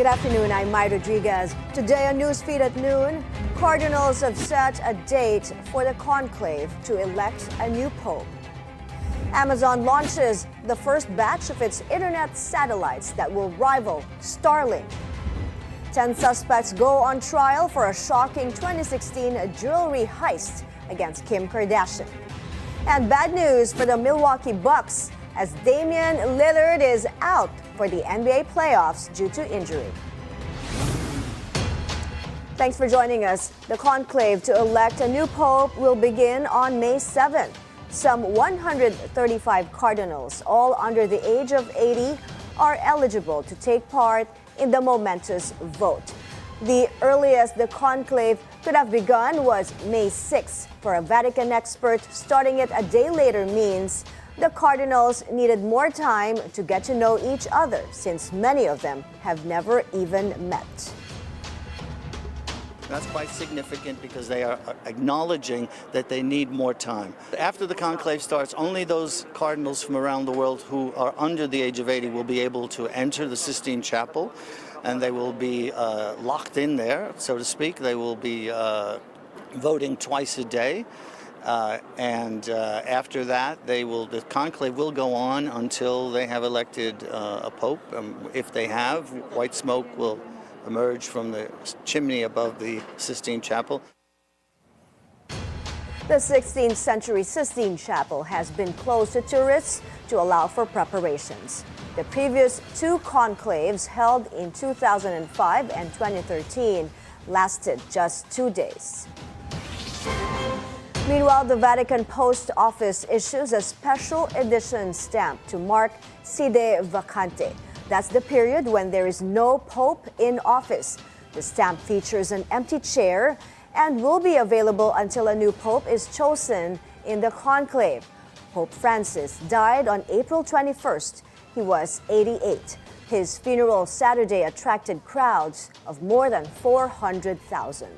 Good afternoon, I'm Mai Rodriguez. Today on Newsfeed at noon, cardinals have set a date for the conclave to elect a new pope. Amazon launches the first batch of its internet satellites that will rival Starlink. 10 suspects go on trial for a shocking 2016 jewelry heist against Kim Kardashian. And bad news for the Milwaukee Bucks as Damian Lillard is out for the NBA playoffs due to injury. Thanks for joining us. The conclave to elect a new pope will begin on May 7th. Some 135 cardinals, all under the age of 80, are eligible to take part in the momentous vote. The earliest the conclave could have begun was May 6th. For a Vatican expert, starting it a day later means the cardinals needed more time to get to know each other, since many of them have never even met. That's quite significant because they are acknowledging that they need more time. After the conclave starts, only those cardinals from around the world who are under the age of 80 will be able to enter the Sistine Chapel, and they will be locked in there, so to speak. They will be voting twice a day. After that, the conclave will go on until they have elected a pope. If they have, white smoke will emerge from the chimney above the Sistine Chapel. The 16th century Sistine Chapel has been closed to tourists to allow for preparations. The previous two conclaves, held in 2005 and 2013, lasted just 2 days. Meanwhile, the Vatican Post Office issues a special edition stamp to mark sede vacante. That's the period when there is no pope in office. The stamp features an empty chair and will be available until a new pope is chosen in the conclave. Pope Francis died on April 21st. He was 88. His funeral Saturday attracted crowds of more than 400,000.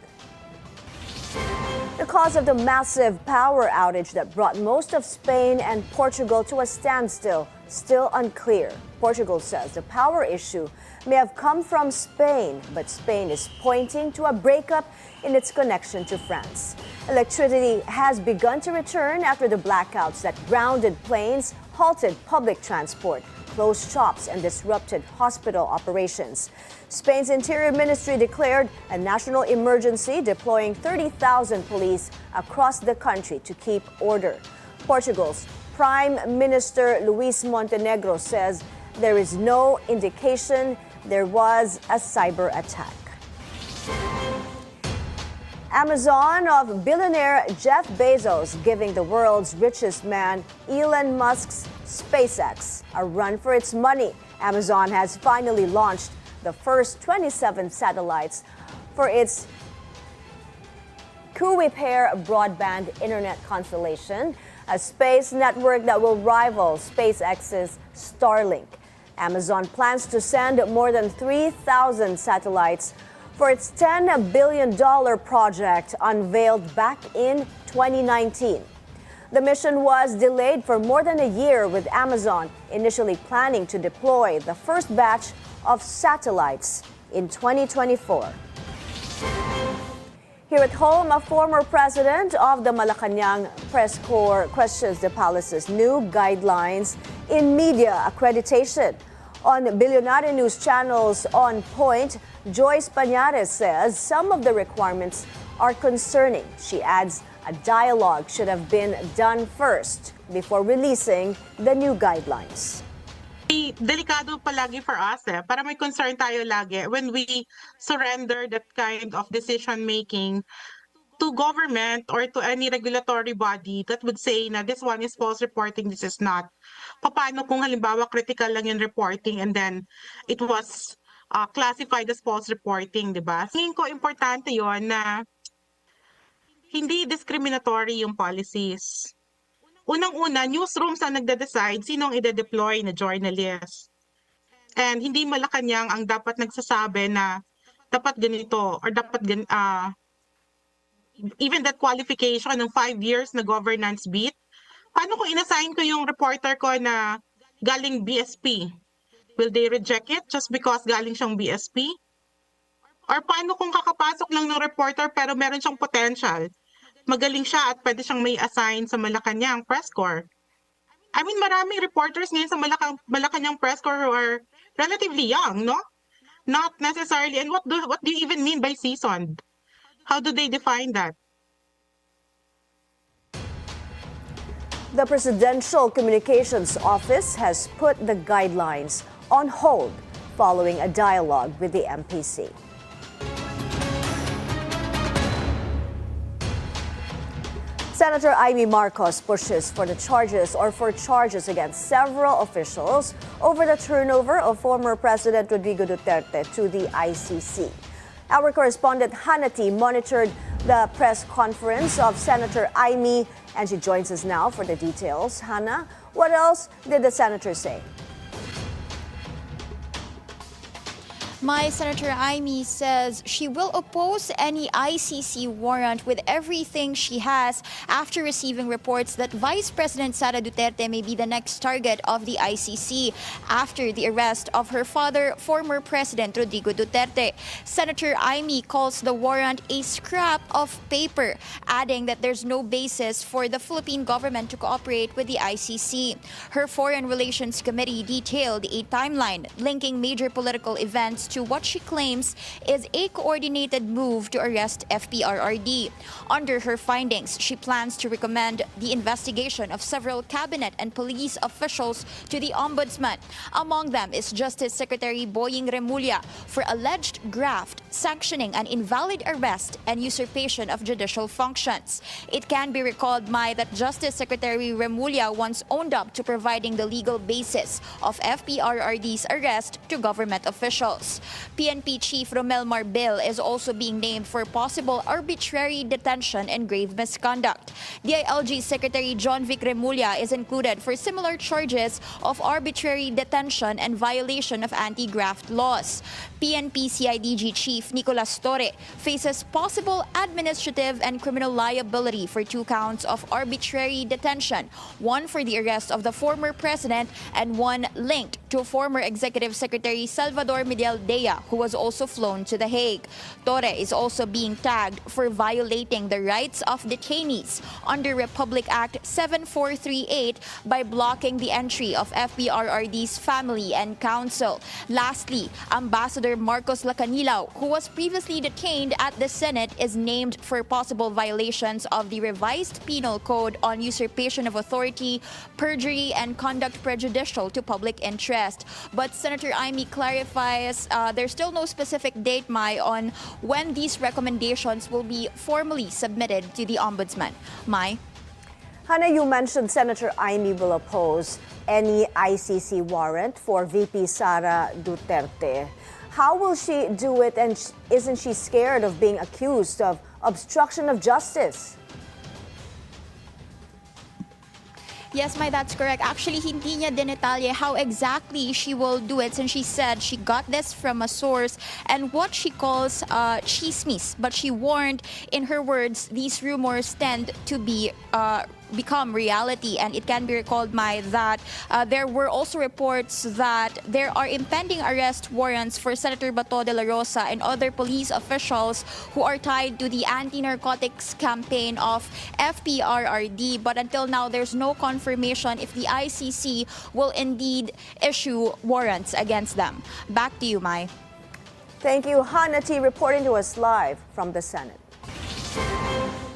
The cause of the massive power outage that brought most of Spain and Portugal to a standstill still unclear. Portugal says the power issue may have come from Spain, but Spain is pointing to a breakup in its connection to France. Electricity has begun to return after the blackouts that grounded planes, halted public transport, closed shops, and disrupted hospital operations. Spain's Interior Ministry declared a national emergency, deploying 30,000 police across the country to keep order. Portugal's Prime Minister Luis Montenegro says there is no indication there was a cyber attack. Amazon of billionaire Jeff Bezos giving the world's richest man, Elon Musk's SpaceX, a run for its money. Amazon has finally launched the first 27 satellites for its Kuiper broadband internet constellation, a space network that will rival SpaceX's Starlink. Amazon plans to send more than 3,000 satellites for its $10 billion project unveiled back in 2019. The mission was delayed for more than a year, with Amazon initially planning to deploy the first batch of satellites in 2024. Here at home, a former president of the Malacanang Press Corps questions the palace's new guidelines in media accreditation. On Billionaire News Channel's On Point, Joyce Pañares says some of the requirements are concerning. She adds a dialogue should have been done first before releasing the new guidelines. Delikado palagi for us para may concern tayo lagi when we surrender that kind of decision making to government or to any regulatory body that would say na this one is false reporting, this is not. Paano kung halimbawa critical lang yung reporting and then it was classified as false reporting, di ba? Tingin ko importante yon na hindi discriminatory yung policies. Unang-una, newsrooms ang nagde-decide sino ang ide-deploy na journalist. And hindi Malacanang ang dapat nagsasabi na dapat ganito or dapat even that qualification ng 5 years na governance beat. Paano kung inassign ko yung reporter ko na galing BSP? Will they reject it just because galing siyang BSP? Or paano kung kakapasok lang ng reporter pero meron siyang potential? Magaling siya at pwede siyang may assign sa Malacanang press corps. I mean, maraming reporters ngayon sa Malacanang press corps who are relatively young, no? Not necessarily. And what do you even mean by seasoned? How do they define that? The Presidential Communications Office has put the guidelines on hold following a dialogue with the MPC. Senator Amy Marcos pushes for charges against several officials over the turnover of former President Rodrigo Duterte to the ICC. Our correspondent Hanati monitored the press conference of Senator Amy, and she joins us now for the details. Hannah, what else did the senator say? My Senator Amy says she will oppose any ICC warrant with everything she has after receiving reports that Vice President Sara Duterte may be the next target of the ICC after the arrest of her father, former President Rodrigo Duterte. Senator Amy calls the warrant a scrap of paper, adding that there's no basis for the Philippine government to cooperate with the ICC. Her Foreign Relations Committee detailed a timeline linking major political events to what she claims is a coordinated move to arrest FPRRD. Under her findings, she plans to recommend the investigation of several cabinet and police officials to the Ombudsman. Among them is Justice Secretary Boying Remulla for alleged graft, sanctioning an invalid arrest, and usurpation of judicial functions. It can be recalled, Mai, that Justice Secretary Remulla once owned up to providing the legal basis of FPRRD's arrest to government officials. PNP Chief Romel Marbil is also being named for possible arbitrary detention and grave misconduct. DILG Secretary John Vic Remulla is included for similar charges of arbitrary detention and violation of anti-graft laws. PNP CIDG Chief Nicolas Torre faces possible administrative and criminal liability for 2 counts of arbitrary detention, one for the arrest of the former president and one linked to former Executive Secretary Salvador Medial Dea, who was also flown to The Hague. Torre is also being tagged for violating the rights of detainees under Republic Act 7438 by blocking the entry of FPRRD's family and counsel. Lastly, Ambassador Marcos Lacanilao, who was previously detained at the Senate, is named for possible violations of the revised penal code on usurpation of authority, perjury, and conduct prejudicial to public interest. But Senator Amy clarifies there's still no specific date, Mai, on when these recommendations will be formally submitted to the Ombudsman. Mai? Hannah, you mentioned Senator Amy will oppose any ICC warrant for VP Sara Duterte. How will she do it, and isn't she scared of being accused of obstruction of justice? Yes, Mai, that's correct. Actually, hindi niya dinetalye how exactly she will do it, since she said she got this from a source and what she calls chismis. But she warned, in her words, these rumors tend to become reality. And it can be recalled, Mai, that there were also reports that there are impending arrest warrants for Senator Bato de la Rosa and other police officials who are tied to the anti-narcotics campaign of FPRRD. But until now, there's no confirmation if the ICC will indeed issue warrants against them. Back to you, Mai. Thank you, Hanati, reporting to us live from the Senate.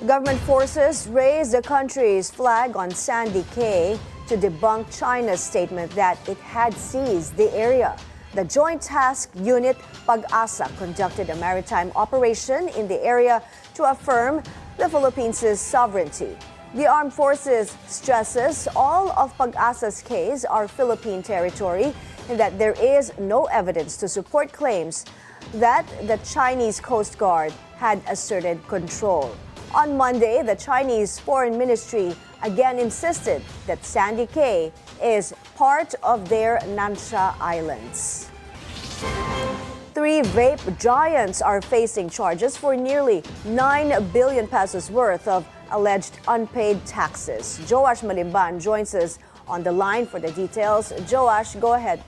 Government forces raised the country's flag on Sandy Cay to debunk China's statement that it had seized the area. The Joint Task Unit Pag-asa conducted a maritime operation in the area to affirm the Philippines' sovereignty. The armed forces stresses all of Pag-asa's cays are Philippine territory and that there is no evidence to support claims that the Chinese Coast Guard had asserted control. On Monday, the Chinese Foreign Ministry again insisted that Sandy Cay is part of their Nansha Islands. 3 vape giants are facing charges for nearly 9 billion pesos worth of alleged unpaid taxes. Joash Malimban joins us on the line for the details. Joash, go ahead.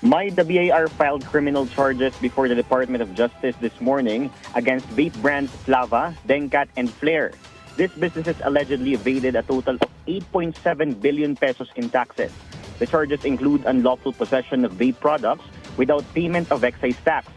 The BIR filed criminal charges before the Department of Justice this morning against vape brands Flava, Denkat, and Flair. These businesses allegedly evaded a total of 8.7 billion pesos in taxes. The charges include unlawful possession of vape products without payment of excise tax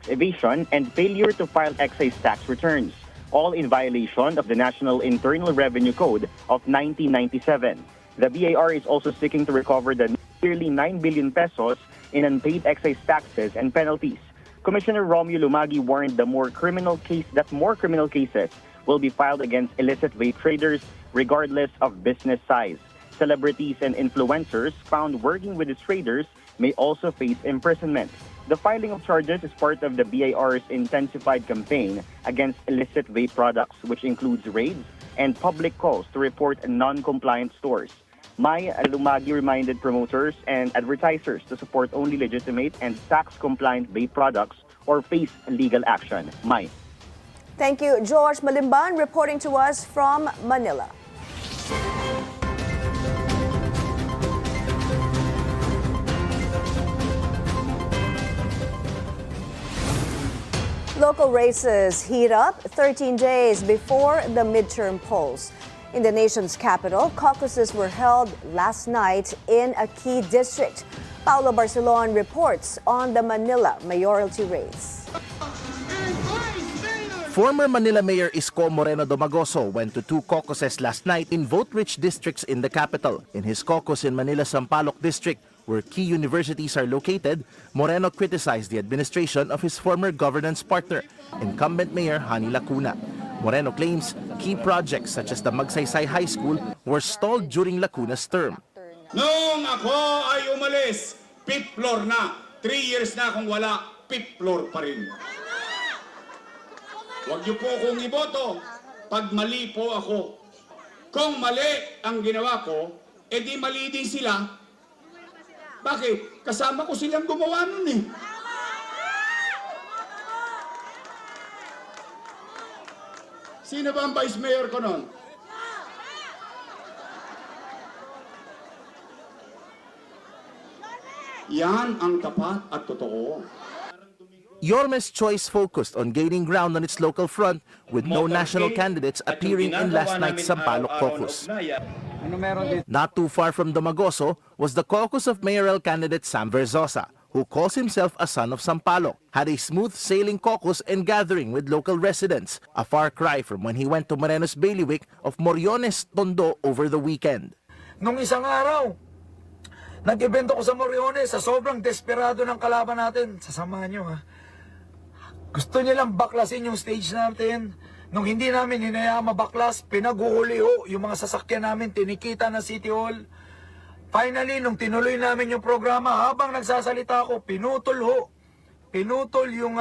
evasion, and failure to file excise tax returns, all in violation of the National Internal Revenue Code of 1997. The BIR is also seeking to recover the nearly 9 billion pesos in unpaid excise taxes and penalties. Commissioner Romulo Lumagi warned that more criminal cases will be filed against illicit vape traders regardless of business size. Celebrities and influencers found working with these traders may also face imprisonment. The filing of charges is part of the BIR's intensified campaign against illicit vape products, which includes raids and public calls to report non-compliant stores. Mai Lumagi reminded promoters and advertisers to support only legitimate and tax-compliant vape products or face legal action. Mai. Thank you, George Malimban, reporting to us from Manila. Local races heat up 13 days before the midterm polls. In the nation's capital, caucuses were held last night in a key district. Paulo Barcelon reports on the Manila mayoralty race. Former Manila Mayor Isko Moreno Domagoso went to 2 caucuses last night in vote-rich districts in the capital. In his caucus in Manila's Sampaloc district, where key universities are located, Moreno criticized the administration of his former governance partner, incumbent Mayor Hani Lacuna. Moreno claims key projects such as the Magsaysay High School were stalled during Lacuna's term. Noong ako ay umalis, 5th floor na. 3 years na akong wala, 5th floor pa rin. Huwag niyo po akong iboto pag mali po ako. Kung mali ang ginawa ko, edi mali din sila. Bakit? Kasama ko silang gumawa nun eh. Sino ba ang vice mayor ko nun? Yan ang tapat at totoo. Yorme's choice focused on gaining ground on its local front with no national candidates appearing in last night's Sampaloc caucus. Not too far from Domagoso was the caucus of mayoral candidate Sam Verzosa, who calls himself a son of Sampaloc, had a smooth sailing caucus and gathering with local residents, a far cry from when he went to Moreno's bailiwick of Moriones, Tondo over the weekend. Nung isang araw, nag-event ako sa Moriones sa sobrang desperado ng kalaban natin. Sasamahan nyo ha. Gusto nilang baklasin yung stage natin. Nung hindi namin hinayaan mabaklas, pinaguhuli ho yung mga sasakyan namin, tinikita na City Hall. Finally, nung tinuloy namin yung programa, habang nagsasalita ako, pinutol yung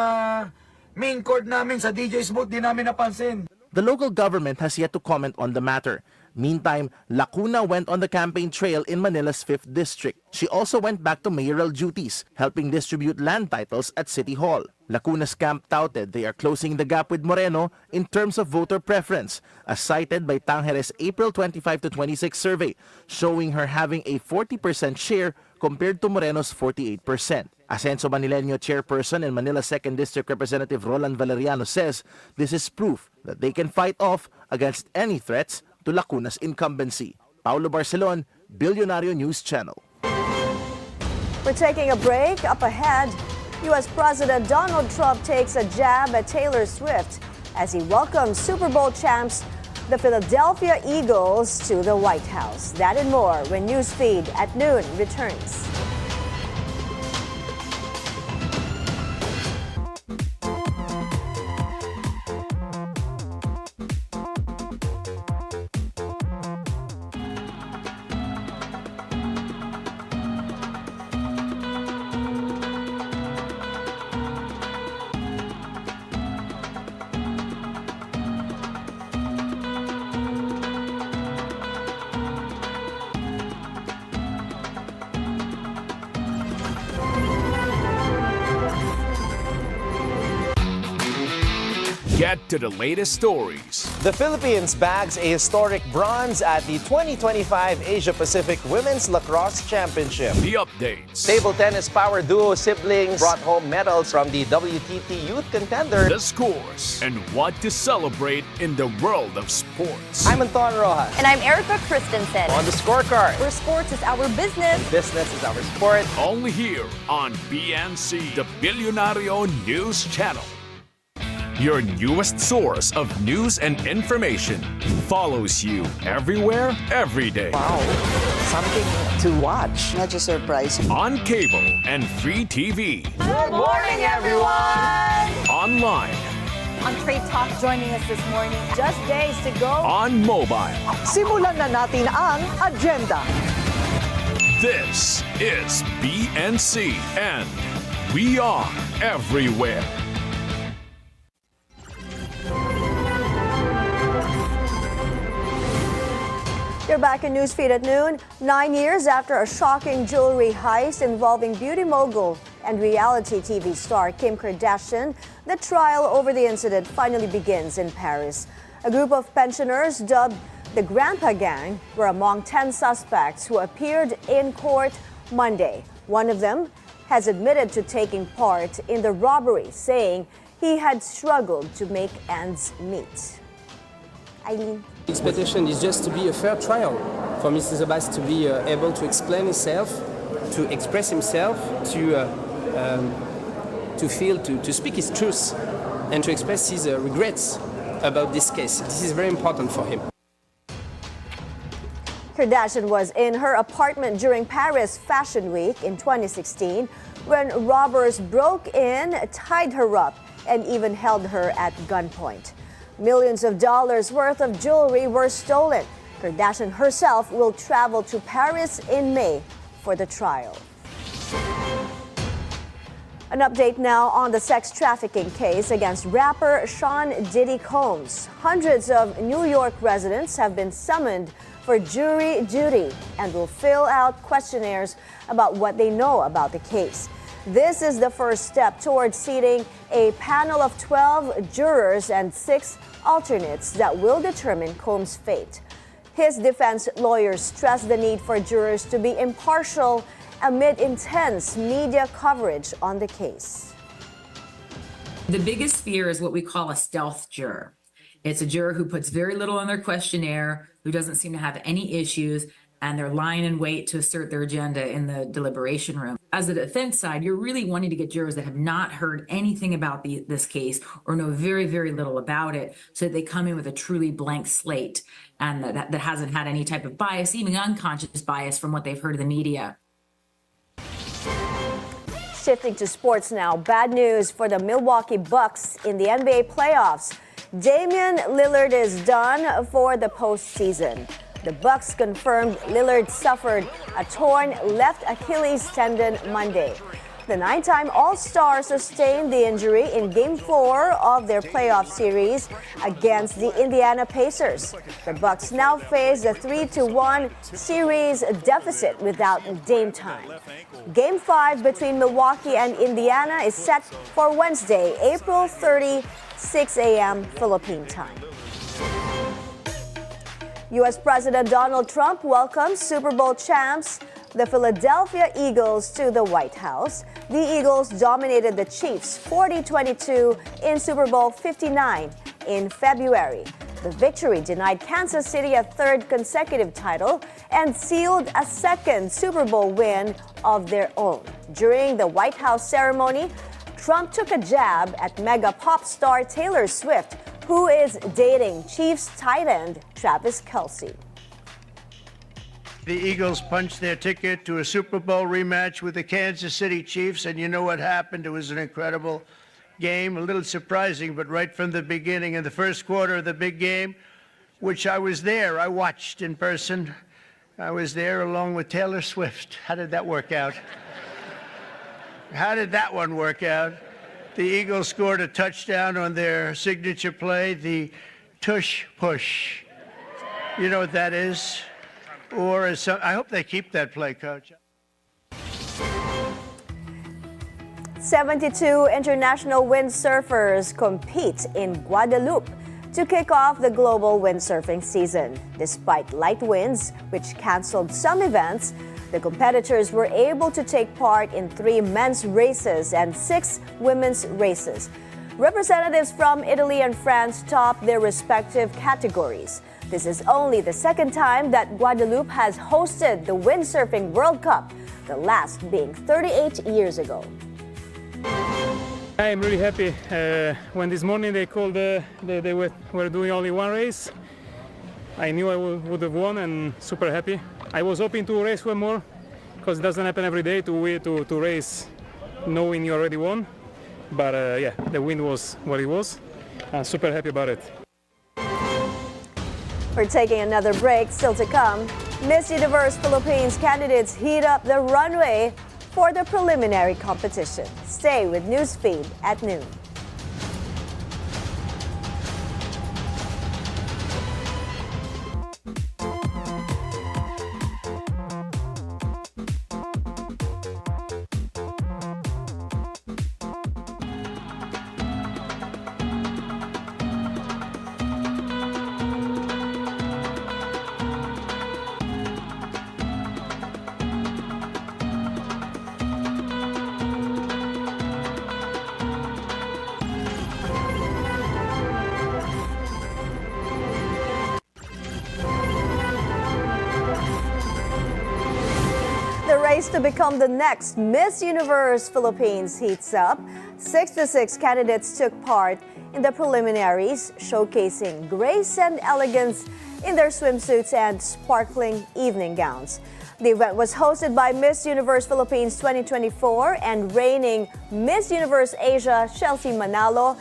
main cord namin sa DJ's booth, di namin napansin. The local government has yet to comment on the matter. Meantime, Lacuna went on the campaign trail in Manila's 5th district. She also went back to mayoral duties, helping distribute land titles at City Hall. Lacuna's camp touted they are closing the gap with Moreno in terms of voter preference, as cited by Tangjeres' April 25 to 26 survey, showing her having a 40% share compared to Moreno's 48%. Asenso Manileño chairperson and Manila 2nd District Representative Roland Valeriano says this is proof that they can fight off against any threats to Lacuna's incumbency. Paulo Barcelon, Billionario News Channel. We're taking a break. Up ahead, U.S. President Donald Trump takes a jab at Taylor Swift as he welcomes Super Bowl champs, the Philadelphia Eagles, to the White House. That and more when Newsfeed at noon returns. Get to the latest stories. The Philippines bags a historic bronze at the 2025 Asia-Pacific Women's Lacrosse Championship. The updates. Table tennis power duo siblings brought home medals from the WTT Youth Contender. The scores and what to celebrate in the world of sports. I'm Anton Rojas. And I'm Erica Christensen. On the scorecard. Where sports is our business. Business is our sport. Only here on BNC, the Billionario News Channel. Your newest source of news and information follows you everywhere, every day. Wow, something to watch. Not just surprise. On cable and free TV. Good morning, everyone! Online. On Trade Talk, joining us this morning. Just days to go. On mobile. Simulan na natin ang agenda. This is BNC and we are everywhere. You're back in Newsfeed at noon. 9 years after a shocking jewelry heist involving beauty mogul and reality TV star Kim Kardashian, the trial over the incident finally begins in Paris. A group of pensioners dubbed the Grandpa Gang were among 10 suspects who appeared in court Monday. One of them has admitted to taking part in the robbery, saying he had struggled to make ends meet. Eileen. The expectation is just to be a fair trial for Mr. Zabas to be able to explain himself, to express himself, to feel, to speak his truth, and to express his regrets about this case. This is very important for him. Kardashian was in her apartment during Paris Fashion Week in 2016 when robbers broke in, tied her up, and even held her at gunpoint. Millions of dollars worth of jewelry were stolen. Kardashian herself will travel to Paris in May for the trial. An update now on the sex trafficking case against rapper Sean Diddy Combs. Hundreds of New York residents have been summoned for jury duty and will fill out questionnaires about what they know about the case. This is the first step towards seating a panel of 12 jurors and 6 alternates that will determine Combs' fate. His defense lawyers stress the need for jurors to be impartial amid intense media coverage on the case. The biggest fear is what we call a stealth juror. It's a juror who puts very little on their questionnaire, who doesn't seem to have any issues, and they're lying in wait to assert their agenda in the deliberation room. As the defense side, you're really wanting to get jurors that have not heard anything about this case or know very, very little about it, so that they come in with a truly blank slate and that hasn't had any type of bias, even unconscious bias from what they've heard in the media. Shifting to sports now, bad news for the Milwaukee Bucks in the NBA playoffs. Damian Lillard is done for the postseason. The Bucks confirmed Lillard suffered a torn left Achilles tendon Monday. The 9-time All-Star sustained the injury in Game 4 of their playoff series against the Indiana Pacers. The Bucks now face a 3-1 series deficit without Dame time. Game 5 between Milwaukee and Indiana is set for Wednesday, April 30, 6 a.m. Philippine time. U.S. President Donald Trump welcomes Super Bowl champs, the Philadelphia Eagles, to the White House. The Eagles dominated the Chiefs 40-22 in Super Bowl 59 in February. The victory denied Kansas City a third consecutive title and sealed a second Super Bowl win of their own. During the White House ceremony, Trump took a jab at mega pop star Taylor Swift, who is dating Chiefs tight end Travis Kelce. The Eagles punched their ticket to a Super Bowl rematch with the Kansas City Chiefs, and you know what happened? It was an incredible game, a little surprising, but right from the beginning, in the first quarter of the big game, which I was there, I watched in person. I was there along with Taylor Swift. How did that work out? How did that one work out? The Eagles scored a touchdown on their signature play, the tush push. You know what that is? Or I hope they keep that play, Coach. 72 international windsurfers compete in Guadeloupe to kick off the global windsurfing season. Despite light winds, which canceled some events, the competitors were able to take part in 3 men's races and 6 women's races. Representatives from Italy and France topped their respective categories. This is only the second time that Guadeloupe has hosted the Windsurfing World Cup, the last being 38 years ago. I am really happy. When this morning they called, they were doing only one race, I knew I would have won and super happy. I was hoping to race one more because it doesn't happen every day to race knowing you already won. But yeah, the win was what it was. I'm super happy about it. We're taking another break. Still to come, Miss Universe Philippines candidates heat up the runway for the preliminary competition. Stay with Newsfeed at noon. The race to become the next Miss Universe Philippines heats up. 66 candidates took part in the preliminaries, showcasing grace and elegance in their swimsuits and sparkling evening gowns. The event was hosted by Miss Universe Philippines 2024 and reigning Miss Universe Asia Chelsea Manalo,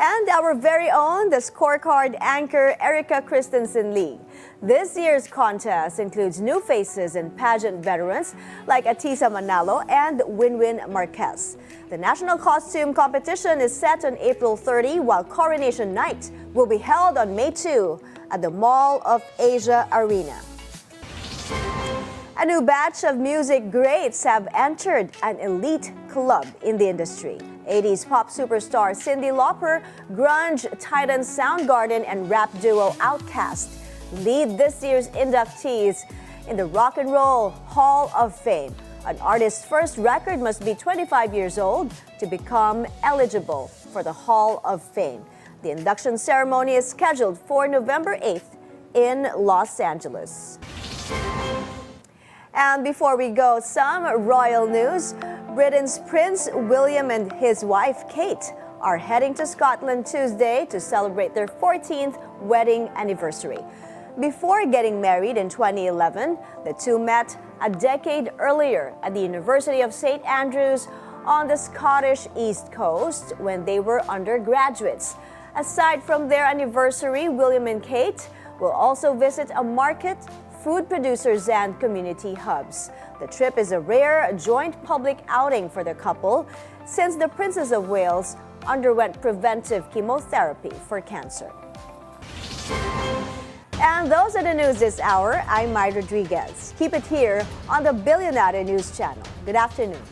and our very own, the scorecard anchor Erica Christensen Lee. This year's contest includes new faces and pageant veterans like Atisa Manalo and Winwin Marquez. The national costume competition is set on April 30, while Coronation Night will be held on May 2 at the Mall of Asia Arena. A new batch of music greats have entered an elite club in the industry. 80s pop superstar Cyndi Lauper, grunge titan Soundgarden, and rap duo Outkast lead this year's inductees in the Rock and Roll Hall of Fame. An artist's first record must be 25 years old to become eligible for the Hall of Fame. The induction ceremony is scheduled for November 8th in Los Angeles. And before we go, some royal news. Britain's Prince William and his wife Kate are heading to Scotland Tuesday to celebrate their 14th wedding anniversary. Before getting married in 2011, the two met a decade earlier at the University of St. Andrews on the Scottish East Coast when they were undergraduates. Aside from their anniversary, William and Kate will also visit a market, food producers, and community hubs. The trip is a rare joint public outing for the couple since the Princess of Wales underwent preventive chemotherapy for cancer. And those are the news this hour. I'm Mai Rodriguez. Keep it here on the Billionaire News Channel. Good afternoon.